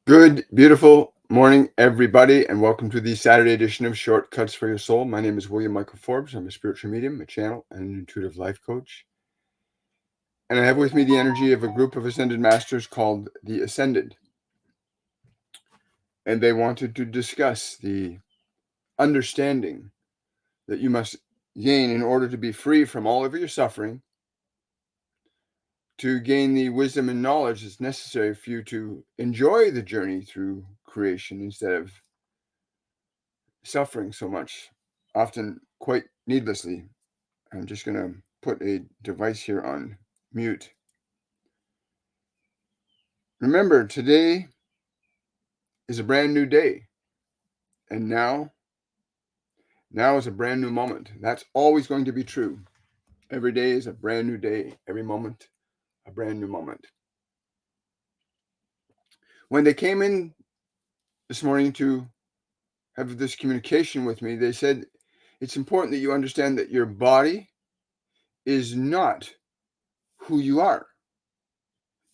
Good, beautiful morning, everybody, and welcome to the Saturday edition of Shortcuts for Your Soul. My name is William Michael Forbes. I'm a spiritual medium, a channel, and an intuitive life coach. And I have with me the energy of a group of ascended masters called the Ascended. And they wanted to discuss the understanding that you must gain in order to be free from all of your suffering, to gain the wisdom and knowledge that's necessary for you to enjoy the journey through creation instead of suffering so much, often quite needlessly. I'm just going to put a device here on mute. Remember, today is a brand new day, and now is a brand new moment. That's always going to be true. Every day is a brand new day. Every moment, a brand new moment. When they came in this morning to have this communication with me, they said it's important that you understand that your body is not who you are.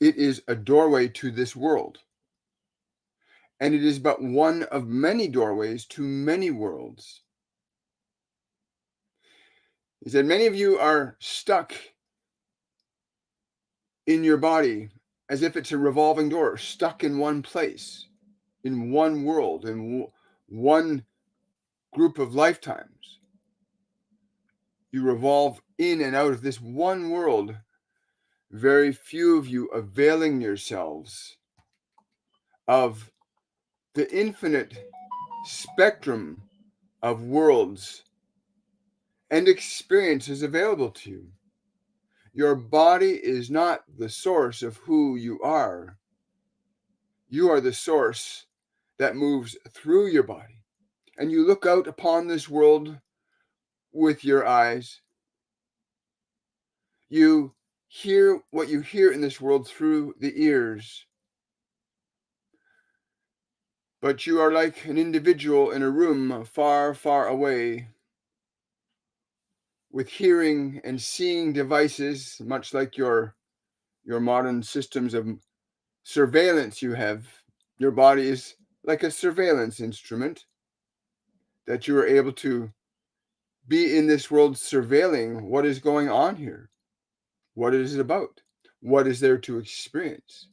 It is a doorway to this world. And it is but one of many doorways to many worlds. He said, many of you are stuck in your body as if it's a revolving door, stuck in one place, in one world, in one group of lifetimes. You revolve in and out of this one world, very few of you availing yourselves of the infinite spectrum of worlds and experiences available to you. Your body is not the source of who you are. You are the source that moves through your body. And you look out upon this world with your eyes. You hear what you hear in this world through the ears. But you are like an individual in a room far, far away, with hearing and seeing devices, much like your modern systems of surveillance you have. Your body is like a surveillance instrument that you are able to be in this world surveilling what is going on here, what it is about, what is there to experience,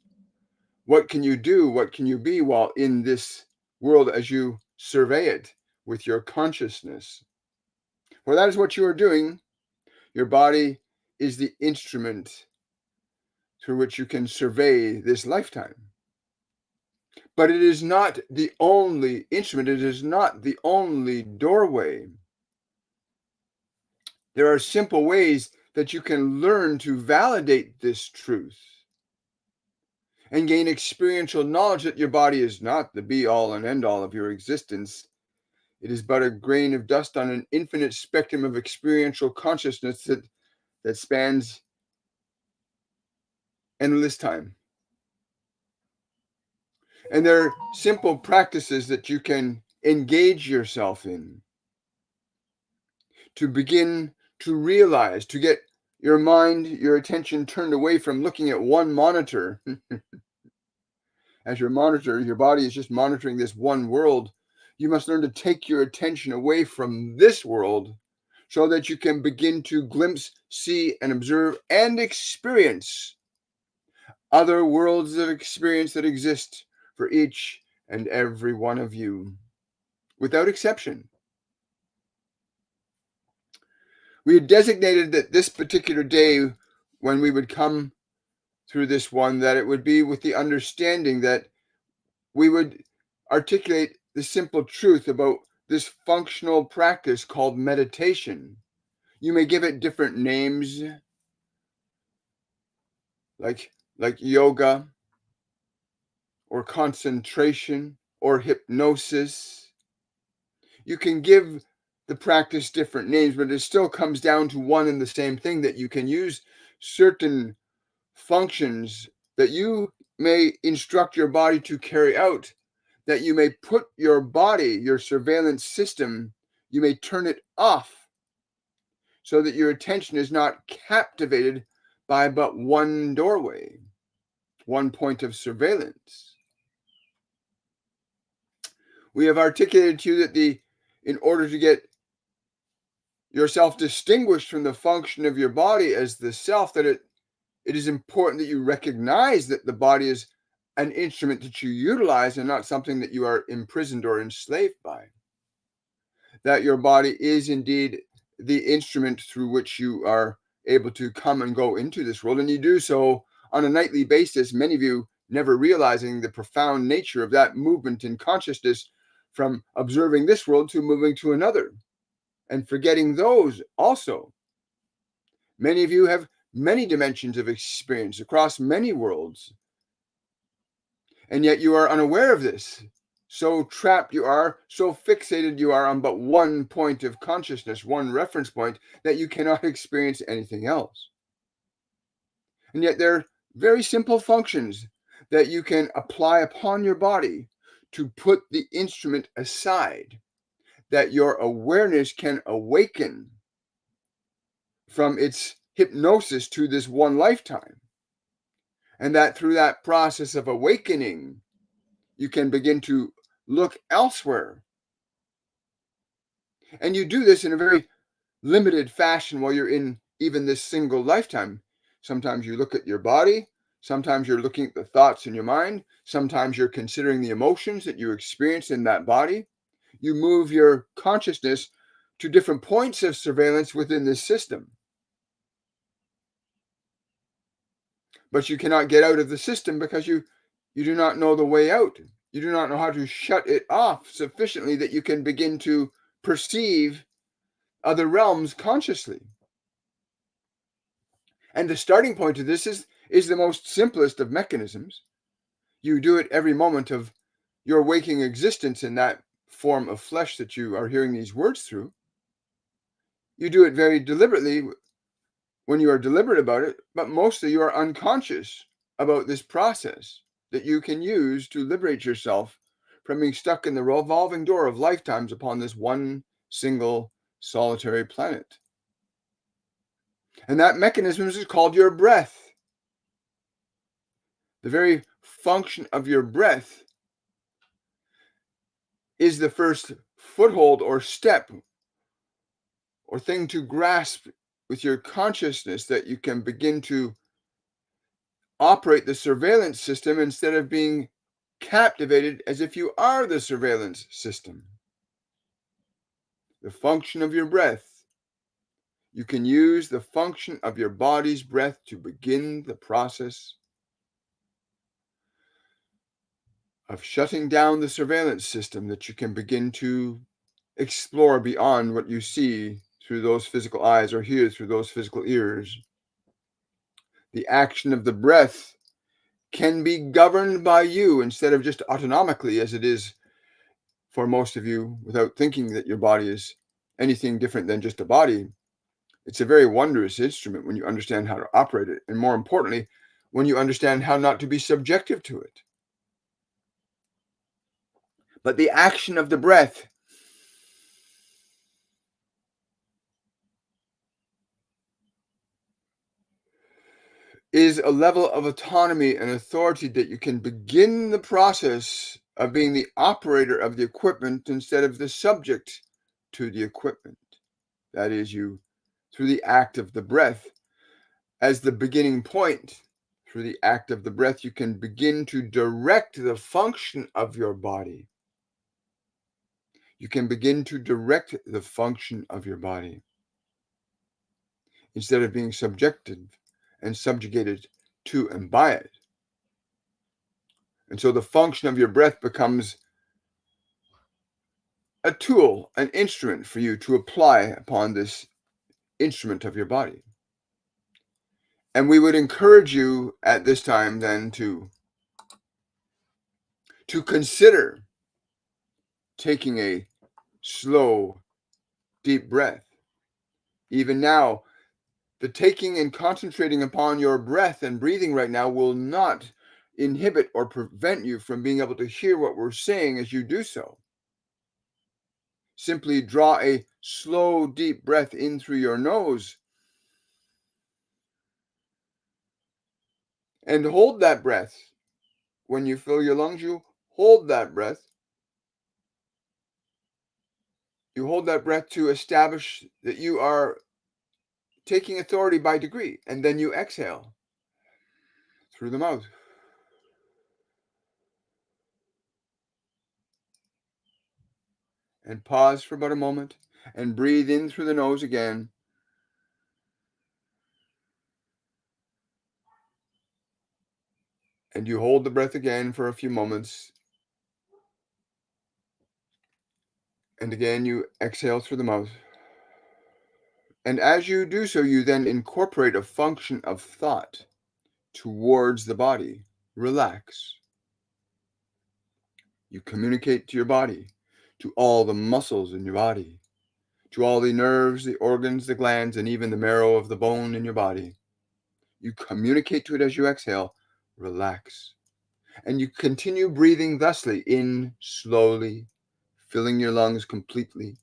what can you do, what can you be while in this world as you survey it with your consciousness. For that is what you are doing. Your body is the instrument through which you can survey this lifetime. But it is not the only instrument. It is not the only doorway. There are simple ways that you can learn to validate this truth and gain experiential knowledge that your body is not the be-all and end-all of your existence. It is but a grain of dust on an infinite spectrum of experiential consciousness that spans endless time. And there are simple practices that you can engage yourself in to begin to realize, to get your mind, your attention turned away from looking at one monitor. As your monitor, your body is just monitoring this one world. You must learn to take your attention away from this world so that you can begin to glimpse, see, and observe and experience other worlds of experience that exist for each and every one of you, without exception. We had designated that this particular day, when we would come through this one, that it would be with the understanding that we would articulate the simple truth about this functional practice called meditation. You may give it different names, like yoga, or concentration, or hypnosis. You can give the practice different names, but it still comes down to one and the same thing, that you can use certain functions that you may instruct your body to carry out, that you may put your body, your surveillance system, you may turn it off so that your attention is not captivated by but one doorway, one point of surveillance. We have articulated to you that in order to get yourself distinguished from the function of your body as the self, that it is important that you recognize that the body is an instrument that you utilize and not something that you are imprisoned or enslaved by. That your body is indeed the instrument through which you are able to come and go into this world. And you do so on a nightly basis, many of you never realizing the profound nature of that movement in consciousness from observing this world to moving to another and forgetting those also. Many of you have many dimensions of experience across many worlds, and yet you are unaware of this. So trapped you are, so fixated you are on but one point of consciousness, one reference point, that you cannot experience anything else. And yet there are very simple functions that you can apply upon your body to put the instrument aside, that your awareness can awaken from its hypnosis to this one lifetime. And that through that process of awakening, you can begin to look elsewhere. And you do this in a very limited fashion while you're in even this single lifetime. Sometimes you look at your body, sometimes you're looking at the thoughts in your mind, sometimes you're considering the emotions that you experience in that body. You move your consciousness to different points of surveillance within this system. But you cannot get out of the system because you do not know the way out. You do not know how to shut it off sufficiently that you can begin to perceive other realms consciously. And the starting point of this is the most simplest of mechanisms. You do it every moment of your waking existence in that form of flesh that you are hearing these words through. You do it very deliberately when you are deliberate about it, but mostly you are unconscious about this process that you can use to liberate yourself from being stuck in the revolving door of lifetimes upon this one single solitary planet. And that mechanism is called your breath. The very function of your breath is the first foothold or step or thing to grasp with your consciousness, that you can begin to operate the surveillance system instead of being captivated as if you are the surveillance system. The function of your breath. You can use the function of your body's breath to begin the process of shutting down the surveillance system, that you can begin to explore beyond what you see through those physical eyes or hear through those physical ears. The action of the breath can be governed by you instead of just autonomically, as it is for most of you, without thinking that your body is anything different than just a body. It's a very wondrous instrument when you understand how to operate it, and more importantly, when you understand how not to be subjective to it. But the action of the breath is a level of autonomy and authority that you can begin the process of being the operator of the equipment instead of the subject to the equipment. That is, you, through the act of the breath, as the beginning point, through the act of the breath, you can begin to direct the function of your body. You can begin to direct the function of your body instead of being subjected and subjugated to and by it. And so the function of your breath becomes a tool, an instrument for you to apply upon this instrument of your body. And we would encourage you at this time then to consider taking a slow, deep breath. Even now, the taking and concentrating upon your breath and breathing right now will not inhibit or prevent you from being able to hear what we're saying as you do so. Simply draw a slow, deep breath in through your nose and hold that breath. When you fill your lungs, you hold that breath. You hold that breath to establish that you are taking authority by degree, and then you exhale through the mouth. And pause for about a moment and breathe in through the nose again. And you hold the breath again for a few moments. And again, you exhale through the mouth. And as you do so, you then incorporate a function of thought towards the body. Relax. You communicate to your body, to all the muscles in your body, to all the nerves, the organs, the glands, and even the marrow of the bone in your body. You communicate to it as you exhale. Relax. And you continue breathing thusly in slowly, filling your lungs completely,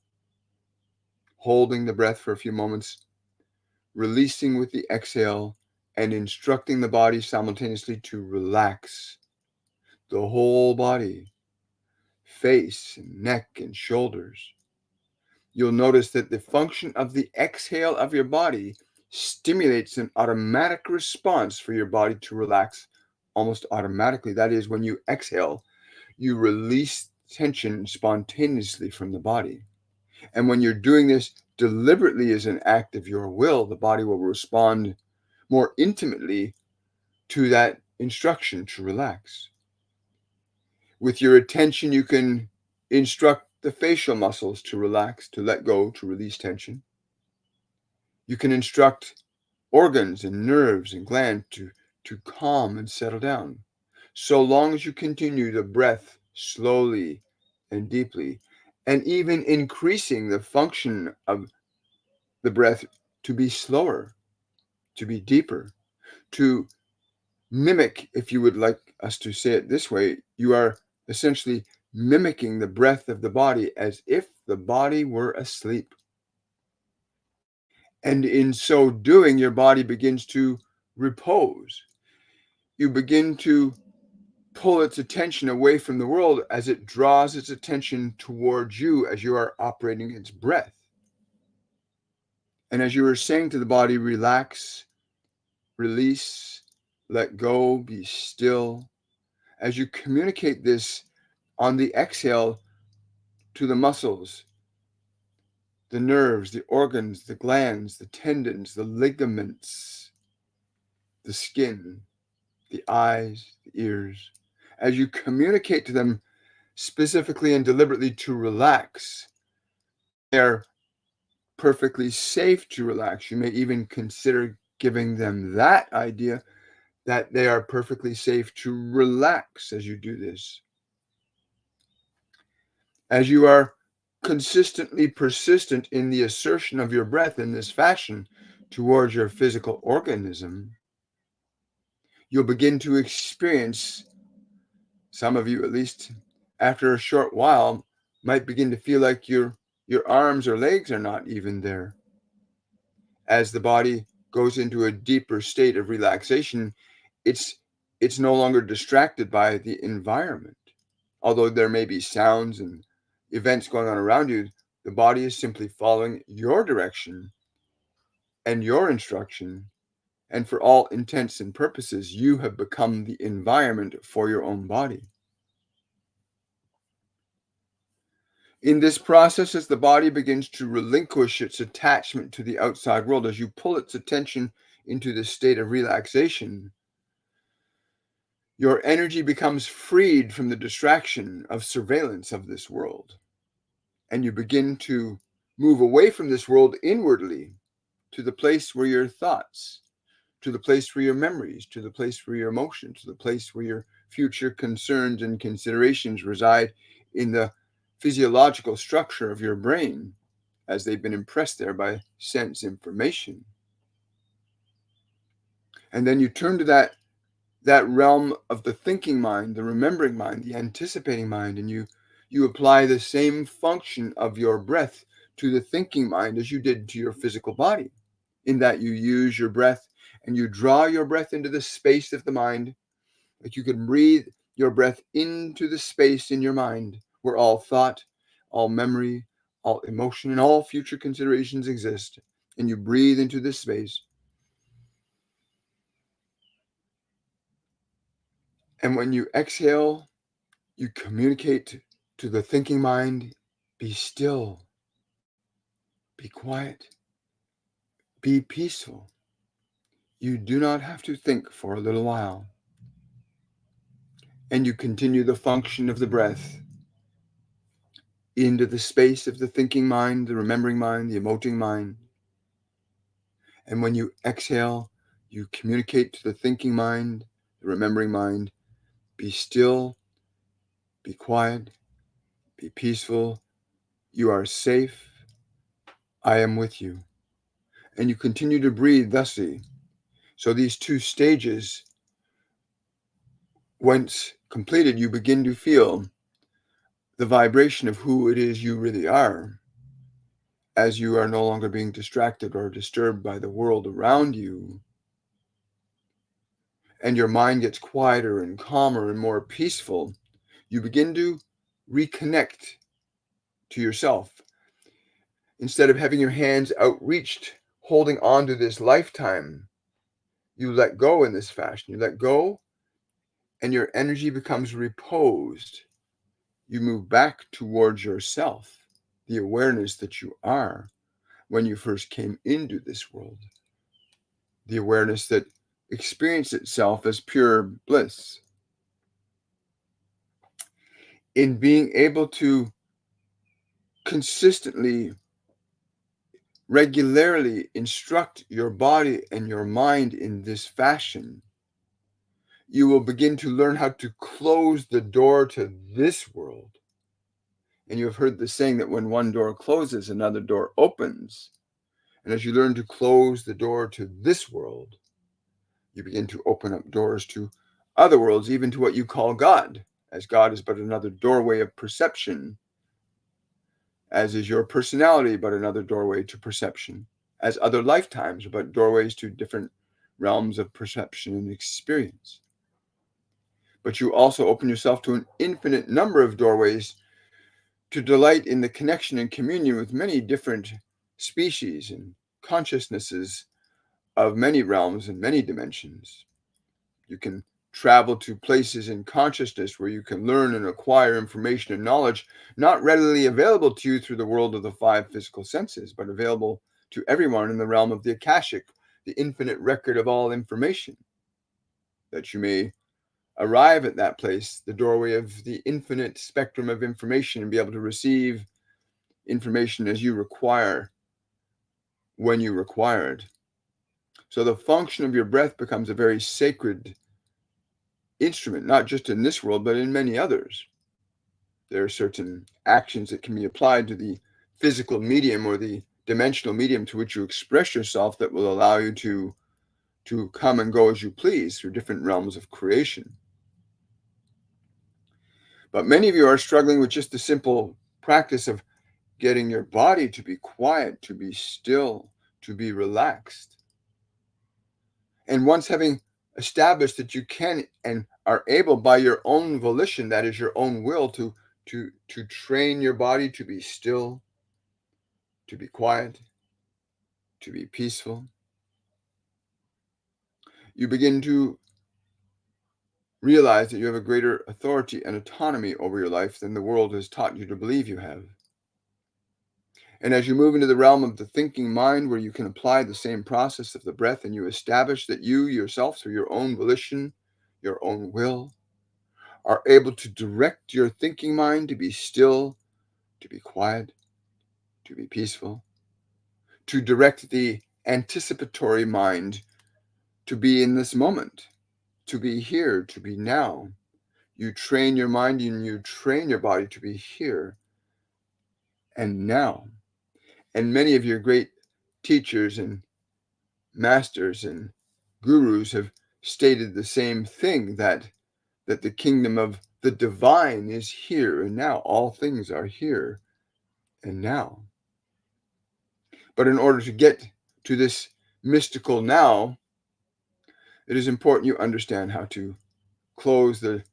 holding the breath for a few moments, releasing with the exhale, and instructing the body simultaneously to relax the whole body, face, and neck, and shoulders. You'll notice that the function of the exhale of your body stimulates an automatic response for your body to relax almost automatically. That is, when you exhale, you release tension spontaneously from the body. And when you're doing this deliberately as an act of your will, the body will respond more intimately to that instruction to relax. With your attention, you can instruct the facial muscles to relax, to let go, to release tension. You can instruct organs and nerves and glands to calm and settle down, so long as you continue the breath slowly and deeply, and even increasing the function of the breath to be slower, to be deeper, to mimic, if you would like us to say it this way, you are essentially mimicking the breath of the body as if the body were asleep. And in so doing, your body begins to repose. You begin to pull its attention away from the world as it draws its attention towards you as you are operating its breath. And as you are saying to the body, relax, release, let go, be still, as you communicate this on the exhale to the muscles, the nerves, the organs, the glands, the tendons, the ligaments, the skin, the eyes, the ears, as you communicate to them specifically and deliberately to relax, they're perfectly safe to relax. You may even consider giving them that idea that they are perfectly safe to relax as you do this. As you are consistently persistent in the assertion of your breath in this fashion towards your physical organism, you'll begin to experience, some of you at least, after a short while, might begin to feel like your arms or legs are not even there. As the body goes into a deeper state of relaxation, it's no longer distracted by the environment. Although there may be sounds and events going on around you, the body is simply following your direction and your instruction. And for all intents and purposes, you have become the environment for your own body. In this process, as the body begins to relinquish its attachment to the outside world, as you pull its attention into this state of relaxation, your energy becomes freed from the distraction of surveillance of this world. And you begin to move away from this world inwardly to the place where your thoughts, to the place where your memories, to the place where your emotions, to the place where your future concerns and considerations reside in the physiological structure of your brain as they've been impressed there by sense information. And then you turn to that realm of the thinking mind, the remembering mind, the anticipating mind, and you apply the same function of your breath to the thinking mind as you did to your physical body, in that you use your breath and you draw your breath into the space of the mind, like you can breathe your breath into the space in your mind where all thought, all memory, all emotion and all future considerations exist, and you breathe into this space. And when you exhale, you communicate to the thinking mind, be still, be quiet, be peaceful. You do not have to think for a little while. And you continue the function of the breath into the space of the thinking mind, the remembering mind, the emoting mind. And when you exhale, you communicate to the thinking mind, the remembering mind, be still, be quiet, be peaceful. You are safe. I am with you. And you continue to breathe thusly. So these two stages, once completed, you begin to feel the vibration of who it is you really are, as you are no longer being distracted or disturbed by the world around you. And your mind gets quieter and calmer and more peaceful. You begin to reconnect to yourself. Instead of having your hands outreached, holding on to this lifetime, you let go in this fashion. You let go, and your energy becomes reposed. You move back towards yourself, the awareness that you are when you first came into this world, the awareness that experienced itself as pure bliss. In being able to consistently, regularly instruct your body and your mind in this fashion, you will begin to learn how to close the door to this world. And you have heard the saying that when one door closes, another door opens. And as you learn to close the door to this world, you begin to open up doors to other worlds, even to what you call God, as God is but another doorway of perception, as is your personality but another doorway to perception, as other lifetimes are but doorways to different realms of perception and experience. But you also open yourself to an infinite number of doorways to delight in the connection and communion with many different species and consciousnesses of many realms and many dimensions. You can travel to places in consciousness where you can learn and acquire information and knowledge not readily available to you through the world of the five physical senses, but available to everyone in the realm of the Akashic, the infinite record of all information, that you may arrive at that place, the doorway of the infinite spectrum of information, and be able to receive information as you require, when you require it. So the function of your breath becomes a very sacred instrument, not just in this world, but in many others. There are certain actions that can be applied to the physical medium or the dimensional medium to which you express yourself that will allow you to come and go as you please through different realms of creation. But many of you are struggling with just the simple practice of getting your body to be quiet, to be still, to be relaxed. And once having established that you can and are able by your own volition, that is your own will, to train your body to be still, to be quiet, to be peaceful, you begin to realize that you have a greater authority and autonomy over your life than the world has taught you to believe you have. And as you move into the realm of the thinking mind, where you can apply the same process of the breath, and you establish that you yourself, through your own volition, your own will, are able to direct your thinking mind to be still, to be quiet, to be peaceful, to direct the anticipatory mind to be in this moment, to be here, to be now. You train your mind and you train your body to be here and now. And many of your great teachers and masters and gurus have stated the same thing, that the kingdom of the divine is here and now. All things are here and now. But in order to get to this mystical now, it is important you understand how to close the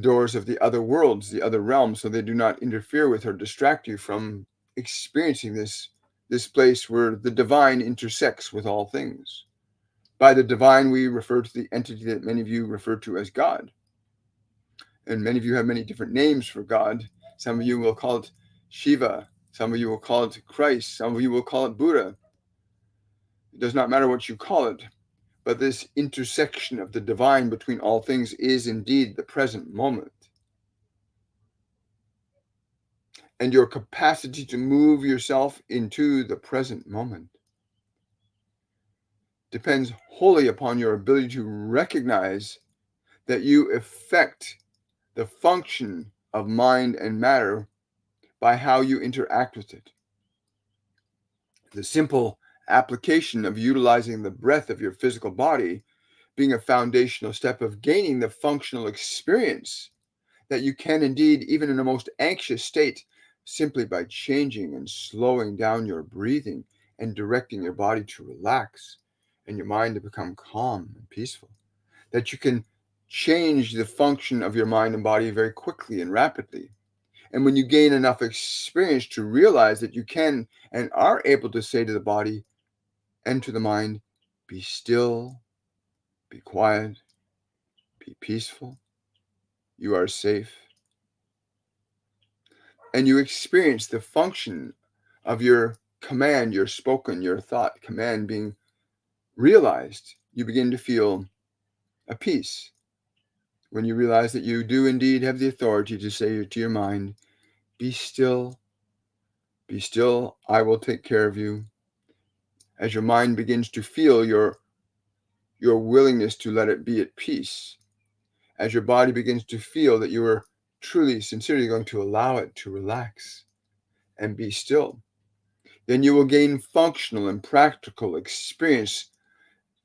doors of the other worlds, the other realms, so they do not interfere with or distract you from experiencing this place where the divine intersects with all things. By the divine, we refer to the entity that many of you refer to as God. And many of you have many different names for God. Some of you will call it Shiva. Some of you will call it Christ. Some of you will call it Buddha. It does not matter what you call it, but this intersection of the divine between all things is indeed the present moment. And your capacity to move yourself into the present moment depends wholly upon your ability to recognize that you affect the function of mind and matter by how you interact with it. The simple application of utilizing the breath of your physical body being a foundational step of gaining the functional experience that you can indeed, even in a most anxious state, simply by changing and slowing down your breathing and directing your body to relax and your mind to become calm and peaceful. That you can change the function of your mind and body very quickly and rapidly. And when you gain enough experience to realize that you can and are able to say to the body and to the mind, be still, be quiet, be peaceful, you are safe. And you experience the function of your command, your spoken, your thought command being realized, you begin to feel a peace. When you realize that you do indeed have the authority to say to your mind, be still, I will take care of you. As your mind begins to feel your willingness to let it be at peace, as your body begins to feel that you are truly, sincerely going to allow it to relax and be still, then you will gain functional and practical experience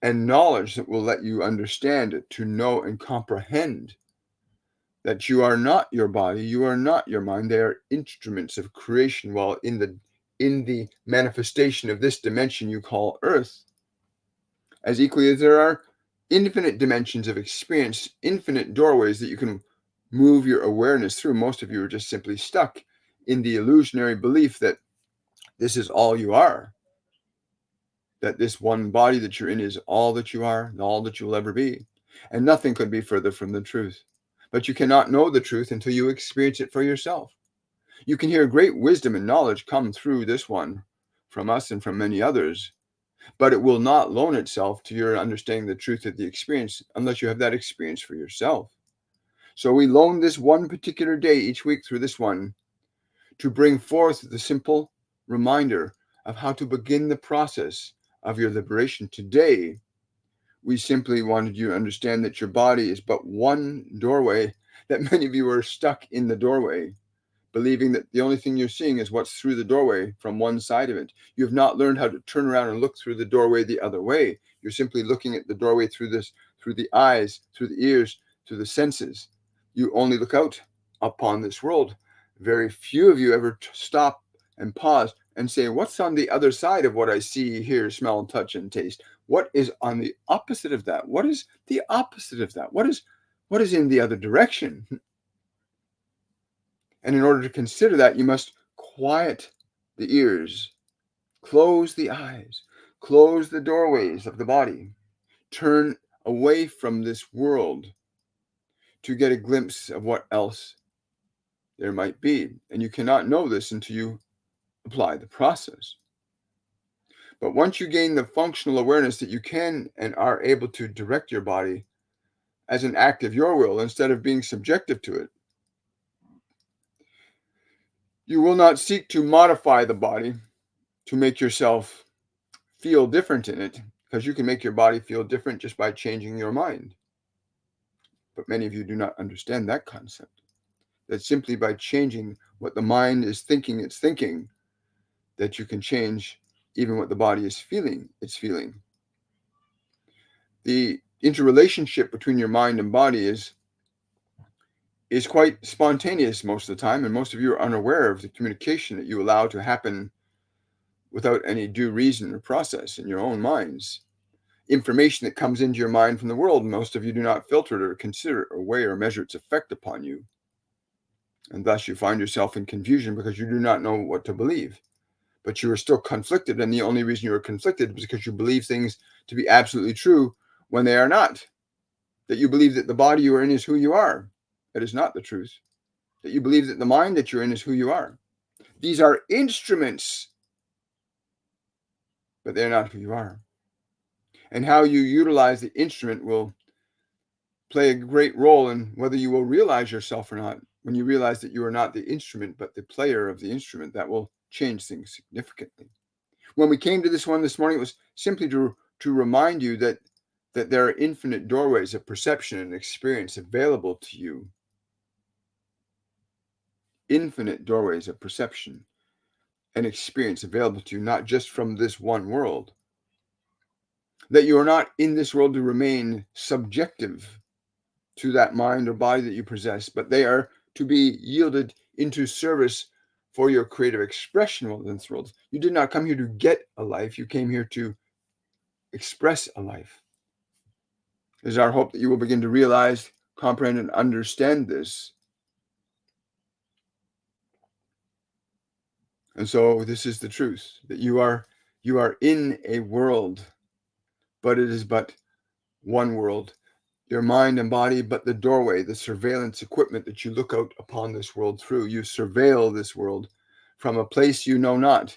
and knowledge that will let you understand it, to know and comprehend that you are not your body, you are not your mind. They are instruments of creation, while in the manifestation of this dimension you call earth, as equally as there are infinite dimensions of experience, infinite doorways that you can move your awareness through. Most of you are just simply stuck in the illusionary belief that this is all you are, that this one body that you're in is all that you are, all that you'll ever be. And nothing could be further from the truth. But you cannot know the truth until you experience it for yourself. You can hear great wisdom and knowledge come through this one, from us and from many others, but it will not loan itself to your understanding the truth of the experience unless you have that experience for yourself. So we loan this one particular day each week through this one to bring forth the simple reminder of how to begin the process of your liberation. Today, we simply wanted you to understand that your body is but one doorway, that many of you are stuck in the doorway, believing that the only thing you're seeing is what's through the doorway from one side of it. You have not learned how to turn around and look through the doorway the other way. You're simply looking at the doorway through the eyes, through the ears, through the senses. You only look out upon this world. Very few of you ever stop and pause and say, what's on the other side of what I see, hear, smell, touch, and taste? What is on the opposite of that? What is the opposite of that? What is in the other direction? And in order to consider that, you must quiet the ears, close the eyes, close the doorways of the body, turn away from this world to get a glimpse of what else there might be. And you cannot know this until you apply the process. But once you gain the functional awareness that you can and are able to direct your body as an act of your will instead of being subjective to it, you will not seek to modify the body to make yourself feel different in it, because you can make your body feel different just by changing your mind. But many of you do not understand that concept, that simply by changing what the mind is thinking it's thinking, that you can change even what the body is feeling it's feeling. The interrelationship between your mind and body is quite spontaneous most of the time, and most of you are unaware of the communication that you allow to happen without any due reason or process in your own minds. Information that comes into your mind from the world, most of you do not filter it or consider it or weigh or measure its effect upon you. And thus you find yourself in confusion because you do not know what to believe. But you are still conflicted, and the only reason you are conflicted is because you believe things to be absolutely true when they are not. That you believe that the body you are in is who you are. That is not the truth. That you believe that the mind that you're in is who you are. These are instruments, but they're not who you are. And how you utilize the instrument will play a great role in whether you will realize yourself or not. When you realize that you are not the instrument, but the player of the instrument, that will change things significantly. When we came to this one this morning, it was simply to remind you that there are infinite doorways of perception and experience available to you. Infinite doorways of perception and experience available to you, not just from this one world. That you are not in this world to remain subjective to that mind or body that you possess, but they are to be yielded into service for your creative expression within this world. You did not come here to get a life, you came here to express a life. It is our hope that you will begin to realize, comprehend, and understand this. And so this is the truth, that you are in a world, but it is but one world. Your mind and body, but the doorway, the surveillance equipment that you look out upon this world through. You surveil this world from a place you know not,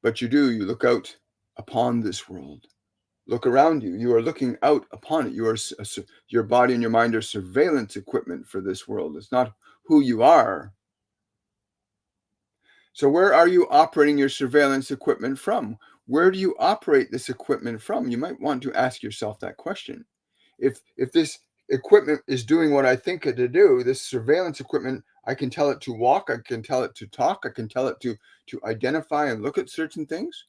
but you do. You look out upon this world. Look around you. You are looking out upon it. Your body and your mind are surveillance equipment for this world. It's not who you are. So where are you operating your surveillance equipment from? Where do you operate this equipment from? You might want to ask yourself that question. If this equipment is doing what I think it to do, this surveillance equipment, I can tell it to walk, I can tell it to talk, I can tell it to identify and look at certain things.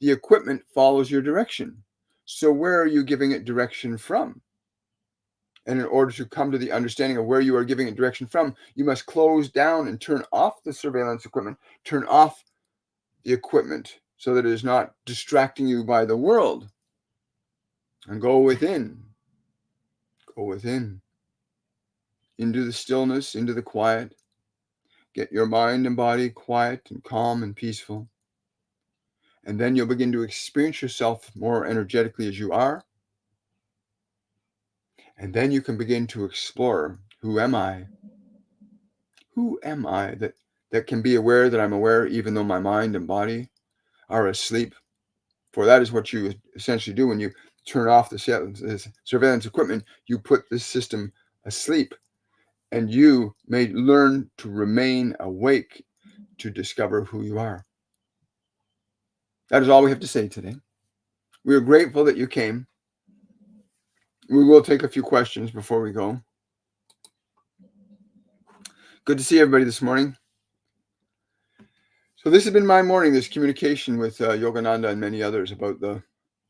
The equipment follows your direction. So where are you giving it direction from? And in order to come to the understanding of where you are giving it direction from, you must close down and turn off the surveillance equipment, turn off the equipment so that it is not distracting you by the world. And go within. Go within. Into the stillness, into the quiet. Get your mind and body quiet and calm and peaceful. And then you'll begin to experience yourself more energetically as you are. And then you can begin to explore, who am I? Who am I that can be aware that I'm aware even though my mind and body are asleep? For that is what you essentially do when you turn off the surveillance equipment. You put this system asleep, and you may learn to remain awake to discover who you are. That is all we have to say today. We are grateful that you came. We will take a few questions before we go. Good to see everybody this morning. So this has been my morning, this communication with Yogananda and many others about the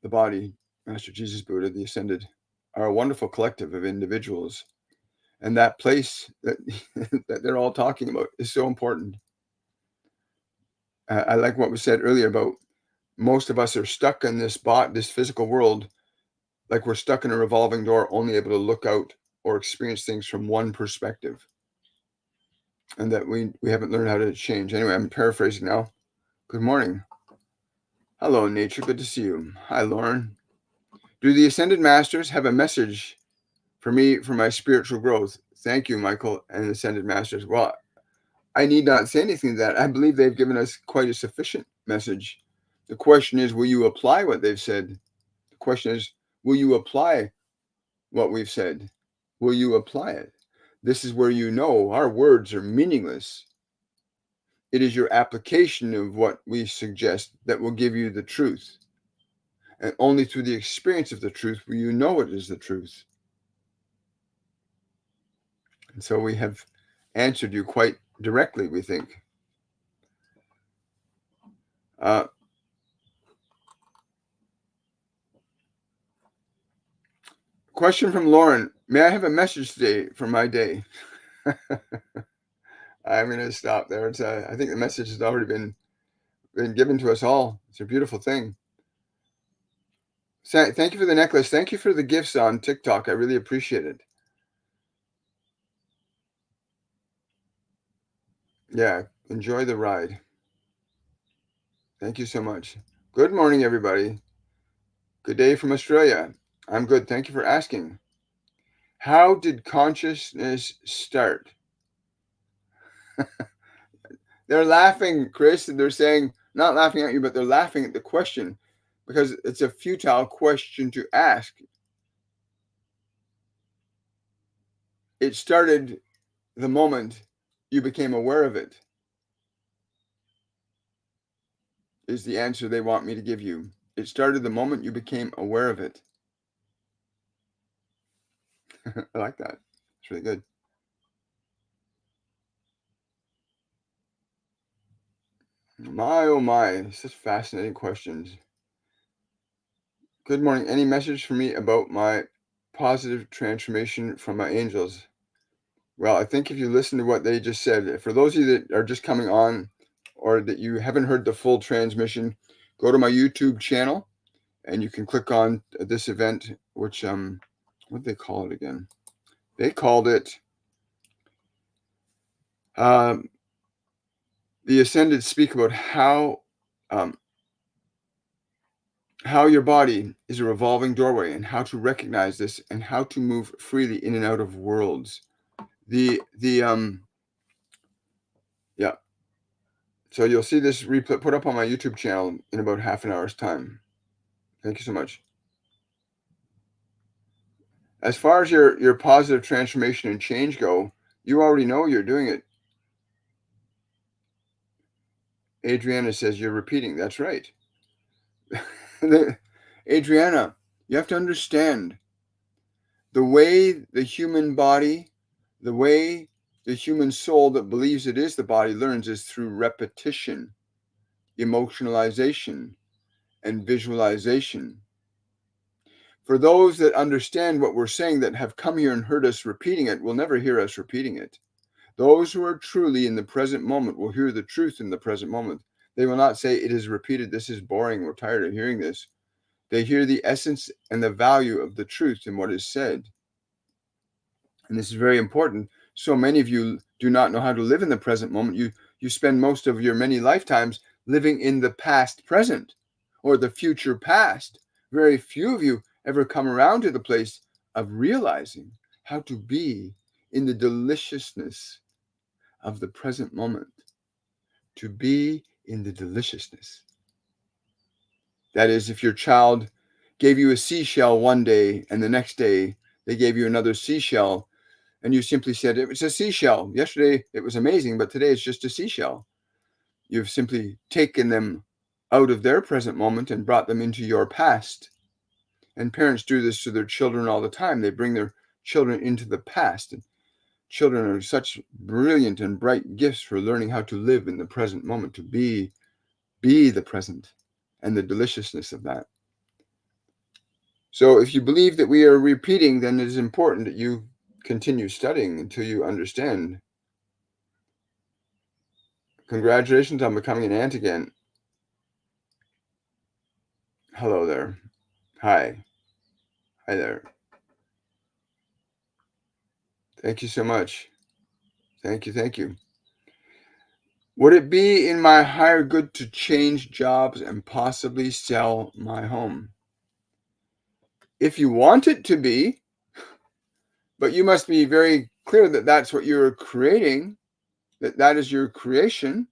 body. Master Jesus, Buddha, the Ascended, are a wonderful collective of individuals. And that place that, that they're all talking about is so important. I like what was said earlier about most of us are stuck in this physical world, like we're stuck in a revolving door, only able to look out or experience things from one perspective. And that we haven't learned how to change. Anyway, I'm paraphrasing now. Good morning. Hello, nature. Good to see you. Hi, Lauren. Do the Ascended Masters have a message for me for my spiritual growth? Thank you, Michael and Ascended Masters. Well, I need not say anything to that. I believe they've given us quite a sufficient message. The question is, will you apply what they've said? The question is, will you apply what we've said? Will you apply it? This is where you know our words are meaningless. It is your application of what we suggest that will give you the truth. And only through the experience of the truth will you know it is the truth. And so we have answered you quite directly, we think. Question from Lauren. May I have a message today for my day? I'm going to stop there. I think the message has already been given to us all. It's a beautiful thing. Thank you for the necklace. Thank you for the gifts on TikTok. I really appreciate it. Yeah, enjoy the ride. Thank you so much. Good morning, everybody. Good day from Australia. I'm good. Thank you for asking. How did consciousness start? They're laughing, Chris, and they're saying, not laughing at you, but they're laughing at the question because it's a futile question to ask. It started the moment you became aware of it, is the answer they want me to give you. It started the moment you became aware of it. I like that. It's really good. My, oh my, such fascinating questions. Good morning. Any message for me about my positive transformation from my angels? Well, I think if you listen to what they just said, for those of you that are just coming on or that you haven't heard the full transmission, go to my YouTube channel and you can click on this event, which, what did they call it again? They called it, the Ascended speak about um, how your body is a revolving doorway and how to recognize this and how to move freely in and out of worlds. Yeah. So you'll see this replay put up on my YouTube channel in about half an hour's time. Thank you so much. As far as your positive transformation and change go, you already know you're doing it. Adriana says you're repeating. That's right. Adriana, you have to understand the way the human body, the way the human soul that believes it is the body learns is through repetition, emotionalization, and visualization. For those that understand what we're saying, that have come here and heard us repeating it, will never hear us repeating it. Those who are truly in the present moment will hear the truth in the present moment. They will not say, it is repeated, this is boring, we're tired of hearing this. They hear the essence and the value of the truth in what is said. And this is very important. So many of you do not know how to live in the present moment. You spend most of your many lifetimes living in the past present or the future past. Very few of you ever come around to the place of realizing how to be in the deliciousness of the present moment. To be in the deliciousness. That is, if your child gave you a seashell one day and the next day they gave you another seashell, and you simply said, it was a seashell. Yesterday it was amazing, but today it's just a seashell. You've simply taken them out of their present moment and brought them into your past. And parents do this to their children all the time. They bring their children into the past. And children are such brilliant and bright gifts for learning how to live in the present moment, to be the present and the deliciousness of that. So if you believe that we are repeating, then it is important that you continue studying until you understand. Congratulations on becoming an aunt again. Hello there. Hi. Hi there. Thank you so much. Thank you. Thank you. Would it be in my higher good to change jobs and possibly sell my home? If you want it to be, but you must be very clear that that's what you're creating, that is your creation.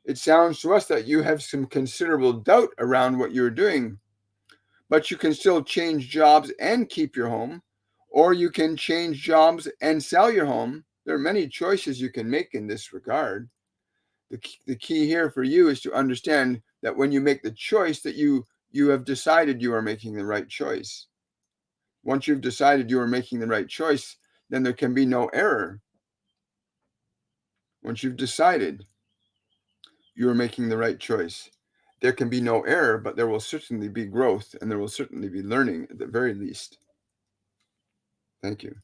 It sounds to us that you have some considerable doubt around what you're doing, but you can still change jobs and keep your home, or you can change jobs and sell your home. There are many choices you can make in this regard. The key here for you is to understand that when you make the choice, that you have decided you are making the right choice. Once you've decided you are making the right choice, then there can be no error. Once you've decided you are making the right choice, there can be no error, but there will certainly be growth and there will certainly be learning at the very least. Thank you.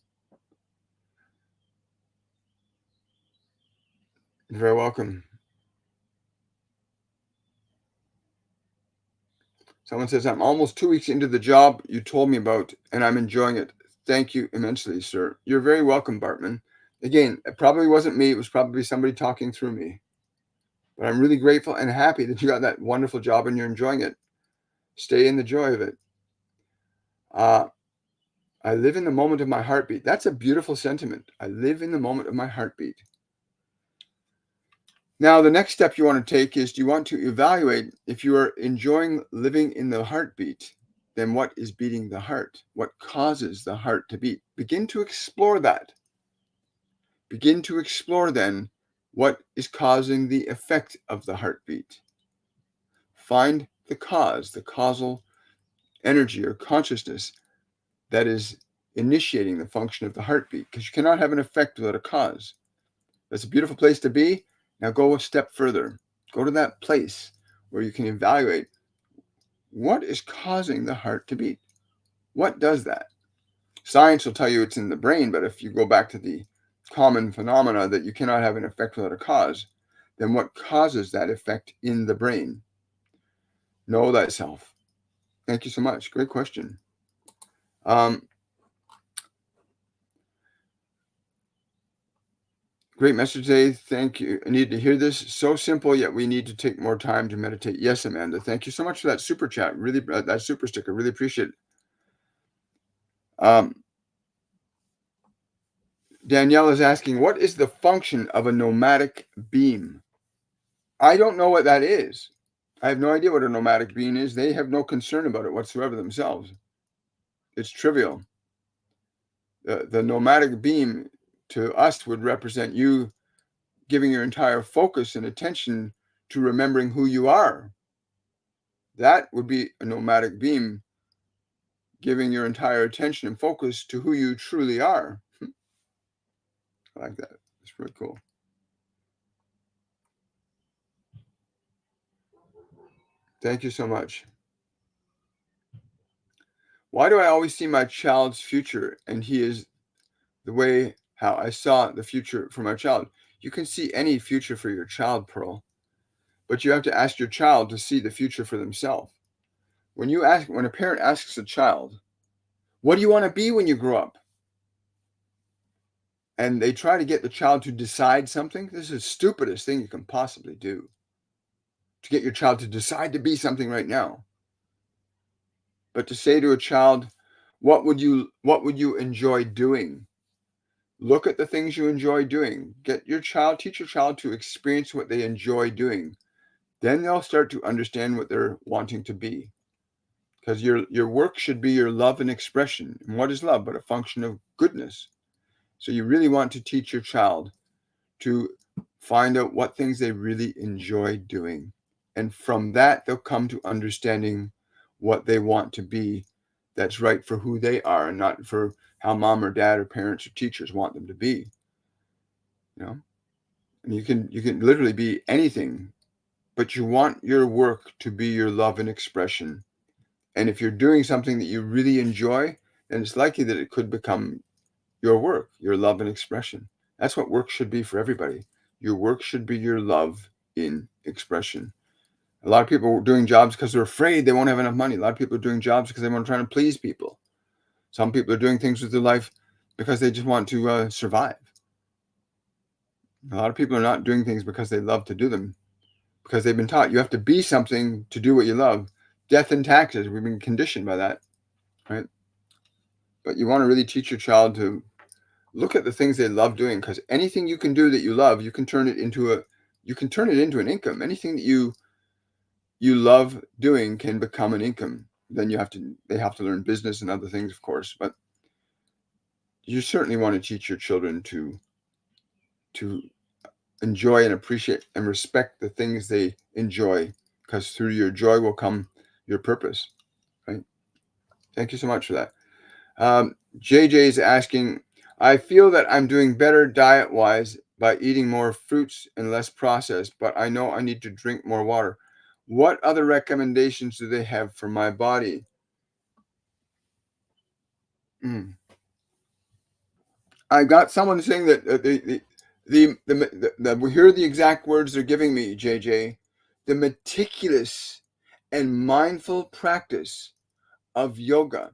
You're very welcome. Someone says, I'm almost 2 weeks into the job you told me about, and I'm enjoying it. Thank you immensely, sir. You're very welcome, Bartman. Again, it probably wasn't me. It was probably somebody talking through me. But I'm really grateful and happy that you got that wonderful job and you're enjoying it. Stay in the joy of it. I live in the moment of my heartbeat. That's a beautiful sentiment. I live in the moment of my heartbeat. Now, the next step you want to take is, do you want to evaluate if you are enjoying living in the heartbeat? Then what is beating the heart? What causes the heart to beat? Begin to explore that. Begin to explore then what is causing the effect of the heartbeat. Find the cause, the causal energy or consciousness that is initiating the function of the heartbeat, because you cannot have an effect without a cause. That's a beautiful place to be. Now go a step further. Go to that place where you can evaluate what is causing the heart to beat. What does that? Science will tell you it's in the brain, but if you go back to the common phenomena that you cannot have an effect without a cause, then what causes that effect in the brain? Know thyself. Thank you so much. Great question. Great message today. Thank you. I need to hear this. So simple, yet we need to take more time to meditate. Yes, Amanda. Thank you so much for that super chat. Really, that super sticker. Really appreciate it. Danielle is asking, what is the function of a nomadic beam? I don't know what that is. I have no idea what a nomadic beam is. They have no concern about it whatsoever themselves. It's trivial. The nomadic beam to us would represent you giving your entire focus and attention to remembering who you are. That would be a nomadic beam, giving your entire attention and focus to who you truly are. I like that. It's really cool. Thank you so much. Why do I always see my child's future and he is the way how I saw the future for my child? You can see any future for your child, Pearl, but you have to ask your child to see the future for themselves. When a parent asks a child, what do you want to be when you grow up? And they try to get the child to decide something, this is the stupidest thing you can possibly do. To get your child to decide to be something right now. But to say to a child, what would you enjoy doing? Look at the things you enjoy doing. Teach your child to experience what they enjoy doing. Then they'll start to understand what they're wanting to be. Because your work should be your love and expression. And what is love but a function of goodness? So you really want to teach your child to find out what things they really enjoy doing. And from that, they'll come to understanding what they want to be that's right for who they are and not for how mom or dad or parents or teachers want them to be. And you can literally be anything, but you want your work to be your love and expression. And if you're doing something that you really enjoy, then it's likely that it could become your work, your love and expression. That's what work should be for everybody. Your work should be your love in expression. A lot of people are doing jobs because they're afraid they won't have enough money. A lot of people are doing jobs because they want to try to please people. Some people are doing things with their life because they just want to survive. A lot of people are not doing things because they love to do them, because they've been taught you have to be something to do what you love. Death and taxes, we've been conditioned by that, right? But you want to really teach your child to look at the things they love doing, because anything you can do that you love, you can turn it into an income. Anything that you love doing can become an income. Then they have to learn business and other things, of course, but you certainly want to teach your children to enjoy and appreciate and respect the things they enjoy, because through your joy will come your purpose, right? Thank you so much for that. JJ is asking, I feel that I'm doing better diet-wise by eating more fruits and less processed, but I know I need to drink more water. What other recommendations do they have for my body? I got someone saying that we hear the exact words they're giving me, JJ. The meticulous and mindful practice of yoga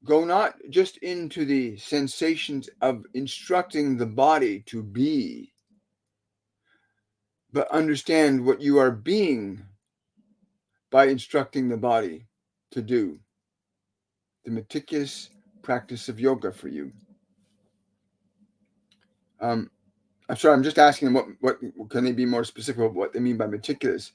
Go not just into the sensations of instructing the body to be, but understand what you are being by instructing the body to do. The meticulous practice of yoga for you. I'm sorry, I'm just asking them what can they be more specific about what they mean by meticulous.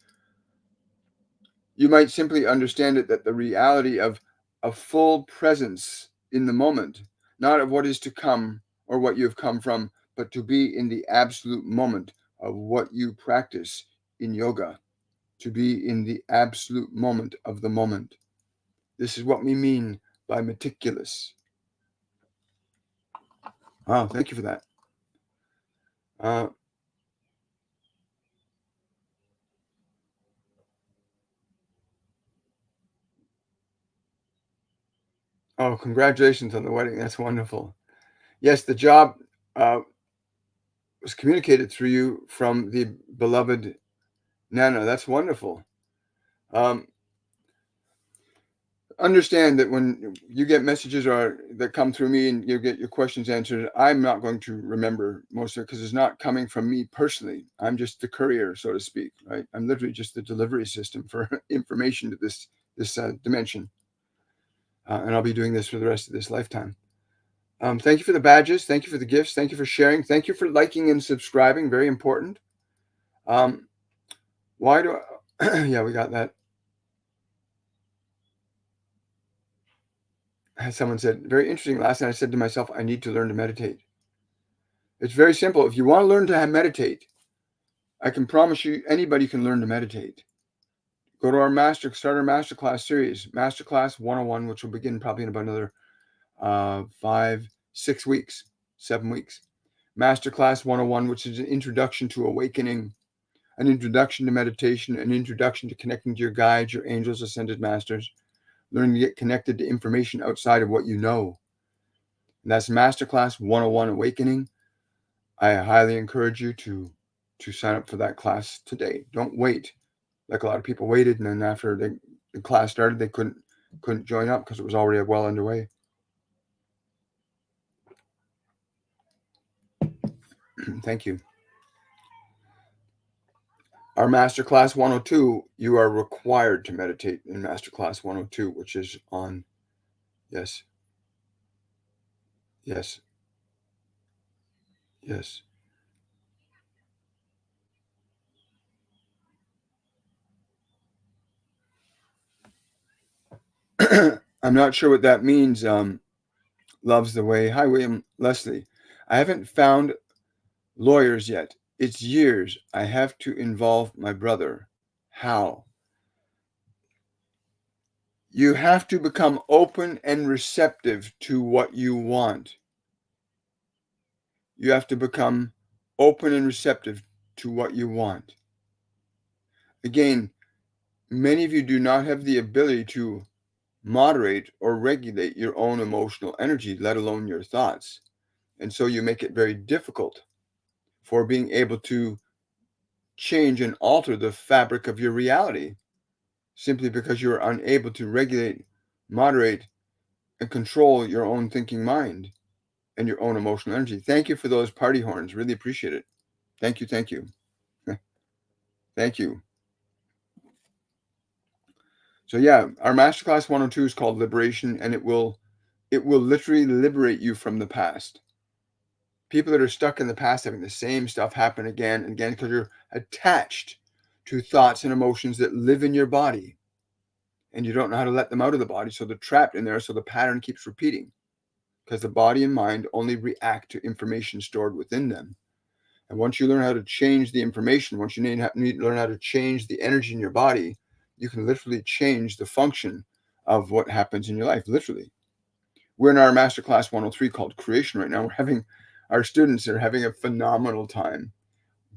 You might simply understand it that the reality of a full presence in the moment, not of what is to come or what you have come from, but to be in the absolute moment of what you practice in yoga, to be in the absolute moment of the moment. This is what we mean by meticulous. Wow, thank you for that. Oh, congratulations on the wedding. That's wonderful. Yes, the job was communicated through you from the beloved Nana. That's wonderful. Um, understand that when you get messages or that come through me and you get your questions answered, I'm not going to remember most of it because it's not coming from me personally. I'm just the courier, so to speak, right? I'm literally just the delivery system for information to this dimension. And I'll be doing this for the rest of this lifetime. Thank you for the badges. Thank you for the gifts. Thank you for sharing. Thank you for liking and subscribing. Very important. Why do I, yeah, we got that. As someone said, very interesting. Last night I said to myself, I need to learn to meditate. It's very simple. If you want to learn to meditate, I can promise you anybody can learn to meditate. Go to our masterclass series, Masterclass 101, which will begin probably in about another 5, 6 weeks, 7 weeks. Masterclass 101, which is an introduction to awakening, an introduction to meditation, an introduction to connecting to your guides, your angels, ascended masters, learning to get connected to information outside of what you know. And that's Masterclass 101 Awakening. I highly encourage you to sign up for that class today. Don't wait. Like a lot of people waited, and then after the class started, they couldn't join up because it was already well underway. Thank you. Our Masterclass 102, you are required to meditate in Masterclass 102, which is on, yes, yes, yes. I'm not sure what that means. Loves the way. Hi, William Leslie. I haven't found lawyers yet. It's years. I have to involve my brother. How? You have to become open and receptive to what you want. You have to become open and receptive to what you want. Again, many of you do not have the ability to moderate or regulate your own emotional energy, let alone your thoughts. And so you make it very difficult for being able to change and alter the fabric of your reality simply because you're unable to regulate, moderate, and control your own thinking mind and your own emotional energy. Thank you for those party horns. Really appreciate it. Thank you. Thank you. Thank you. So yeah, our Masterclass 102 is called Liberation, and it will literally liberate you from the past. People that are stuck in the past having the same stuff happen again and again because you're attached to thoughts and emotions that live in your body. And you don't know how to let them out of the body, so they're trapped in there, so the pattern keeps repeating because the body and mind only react to information stored within them. And once you learn how to change the information, once you need to learn how to change the energy in your body, you can literally change the function of what happens in your life, literally. We're in our Masterclass 103 called Creation right now. Our students are having a phenomenal time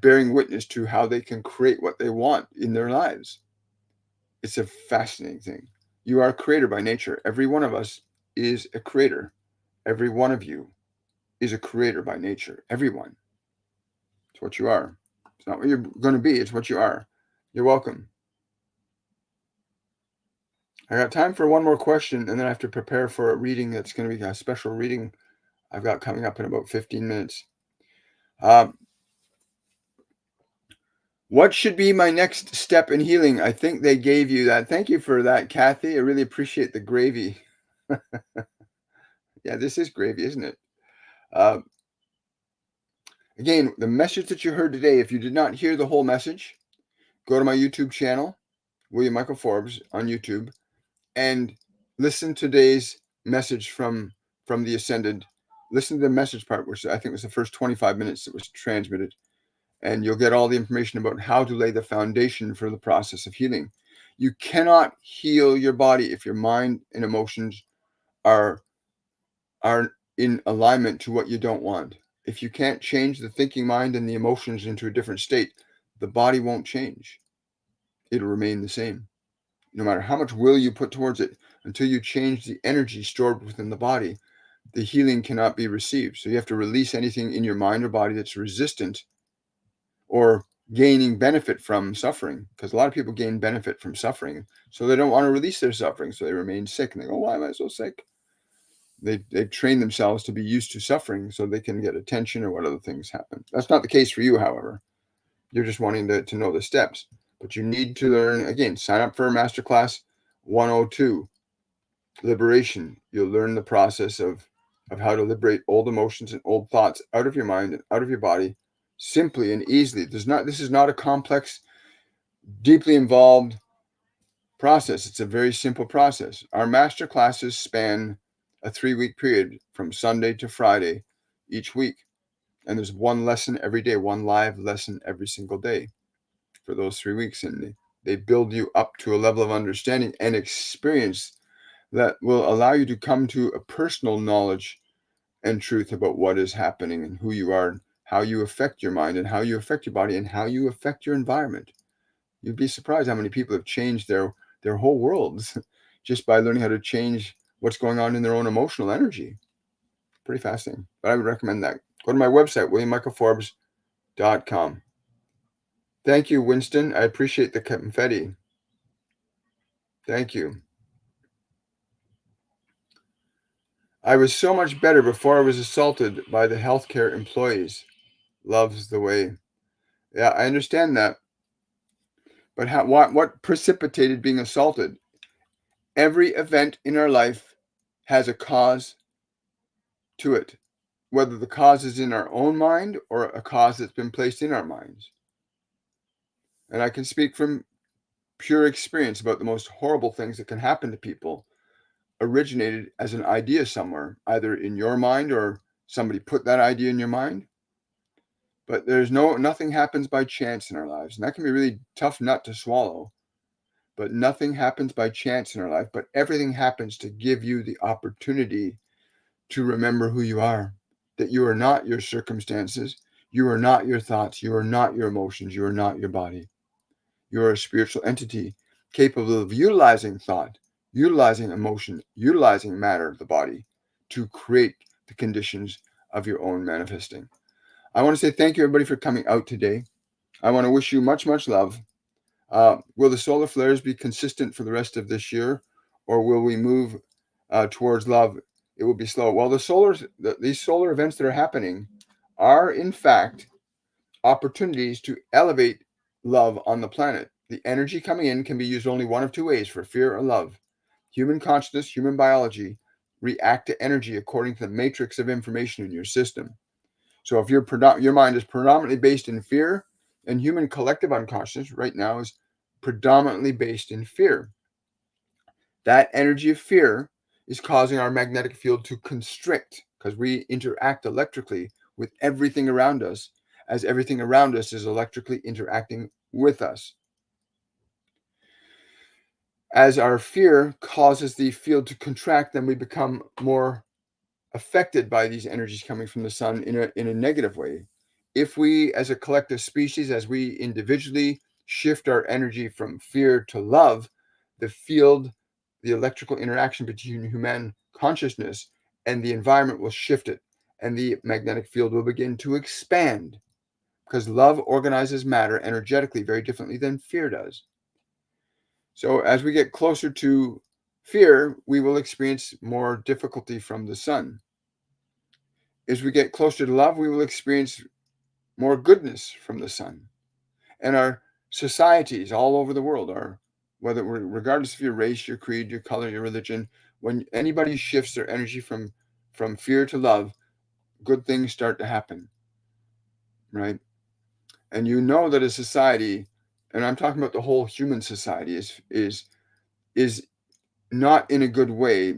bearing witness to how they can create what they want in their lives. It's a fascinating thing. You are a creator by nature. Every one of us is a creator. Every one of you is a creator by nature. Everyone. It's what you are. It's not what you're going to be. It's what you are. You're welcome. I got time for one more question, and then I have to prepare for a reading that's going to be a special reading I've got coming up in about 15 minutes. What should be my next step in healing? I think they gave you that. Thank you for that, Kathy. I really appreciate the gravy. Yeah, this is gravy, isn't it? Again, the message that you heard today, if you did not hear the whole message, go to my YouTube channel, William Michael Forbes on YouTube, and listen to today's message from the Ascended. Listen to the message part, which I think was the first 25 minutes that was transmitted. And you'll get all the information about how to lay the foundation for the process of healing. You cannot heal your body if your mind and emotions are in alignment to what you don't want. If you can't change the thinking mind and the emotions into a different state, the body won't change. It'll remain the same. No matter how much will you put towards it, until you change the energy stored within the body, the healing cannot be received. So you have to release anything in your mind or body that's resistant or gaining benefit from suffering, because a lot of people gain benefit from suffering, so they don't want to release their suffering, so they remain sick, and they go, why am I so sick? They've trained themselves to be used to suffering so they can get attention or what other things happen. That's not the case for you, however. You're just wanting to know the steps, but you need to learn. Again, sign up for Masterclass 102, Liberation. You'll learn the process of how to liberate old emotions and old thoughts out of your mind and out of your body, simply and easily. This is not a complex, deeply involved process. It's a very simple process. Our master classes span a 3-week period from Sunday to Friday each week. And there's one lesson every day, one live lesson every single day for those 3 weeks. And they build you up to a level of understanding and experience that will allow you to come to a personal knowledge and truth about what is happening and who you are, and how you affect your mind and how you affect your body and how you affect your environment. You'd be surprised how many people have changed their whole worlds just by learning how to change what's going on in their own emotional energy. Pretty fascinating. But I would recommend that. Go to my website, williammichaelforbes.com. Thank you, Winston. I appreciate the confetti. Thank you. I was so much better before I was assaulted by the healthcare employees. Loves the way. Yeah, I understand that. But what precipitated being assaulted? Every event in our life has a cause to it, whether the cause is in our own mind or a cause that's been placed in our minds. And I can speak from pure experience about the most horrible things that can happen to people originated as an idea somewhere, either in your mind or somebody put that idea in your mind. But nothing happens by chance in our lives. And that can be a really tough nut to swallow. But nothing happens by chance in our life, but everything happens to give you the opportunity to remember who you are, that you are not your circumstances, you are not your thoughts, you are not your emotions, you are not your body. You are a spiritual entity capable of utilizing thought, utilizing emotion, utilizing matter, the body, to create the conditions of your own manifesting. I want to say thank you, everybody, for coming out today. I want to wish you much, much love. Will the solar flares be consistent for the rest of this year, or will we move towards love? It will be slow. Well, these solar events that are happening are, in fact, opportunities to elevate love on the planet. The energy coming in can be used only one of two ways, for fear or love. Human consciousness, human biology react to energy according to the matrix of information in your system. So if your mind is predominantly based in fear, and human collective unconscious right now is predominantly based in fear, that energy of fear is causing our magnetic field to constrict, because we interact electrically with everything around us, as everything around us is electrically interacting with us. As our fear causes the field to contract, then we become more affected by these energies coming from the sun in a negative way. If we, as a collective species, as we individually shift our energy from fear to love, the field, the electrical interaction between human consciousness and the environment will shift it, and the magnetic field will begin to expand, because love organizes matter energetically very differently than fear does. So as we get closer to fear, we will experience more difficulty from the sun. As we get closer to love, we will experience more goodness from the sun. And our societies all over the world are, regardless of your race, your creed, your color, your religion, when anybody shifts their energy from fear to love, good things start to happen, right? And you know that a society, and I'm talking about the whole human society, is not in a good way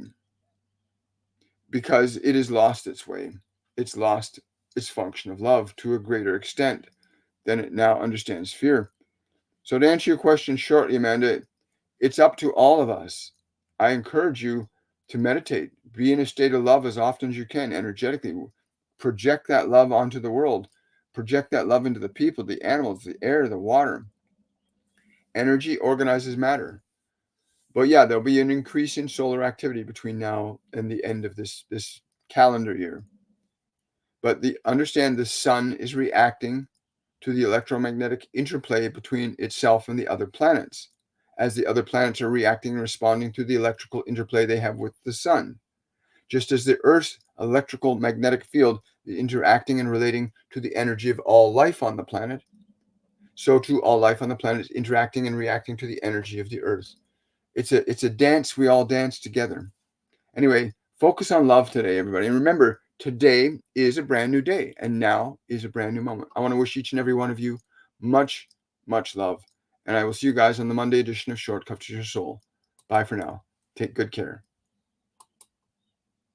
because it has lost its way. It's lost its function of love to a greater extent than it now understands fear. So to answer your question shortly, Amanda, it's up to all of us. I encourage you to meditate, be in a state of love as often as you can, energetically. Project that love onto the world, project that love into the people, the animals, the air, the water. Energy organizes matter. But yeah, there'll be an increase in solar activity between now and the end of this calendar year. But understand the sun is reacting to the electromagnetic interplay between itself and the other planets, as the other planets are reacting and responding to the electrical interplay they have with the sun. Just as the Earth's electrical magnetic field is interacting and relating to the energy of all life on the planet, so too all life on the planet is interacting and reacting to the energy of the Earth. It's a dance we all dance together. Anyway, focus on love today, everybody. And remember, today is a brand new day, and now is a brand new moment. I want to wish each and every one of you much, much love. And I will see you guys on the Monday edition of Shortcut to Your Soul. Bye for now. Take good care.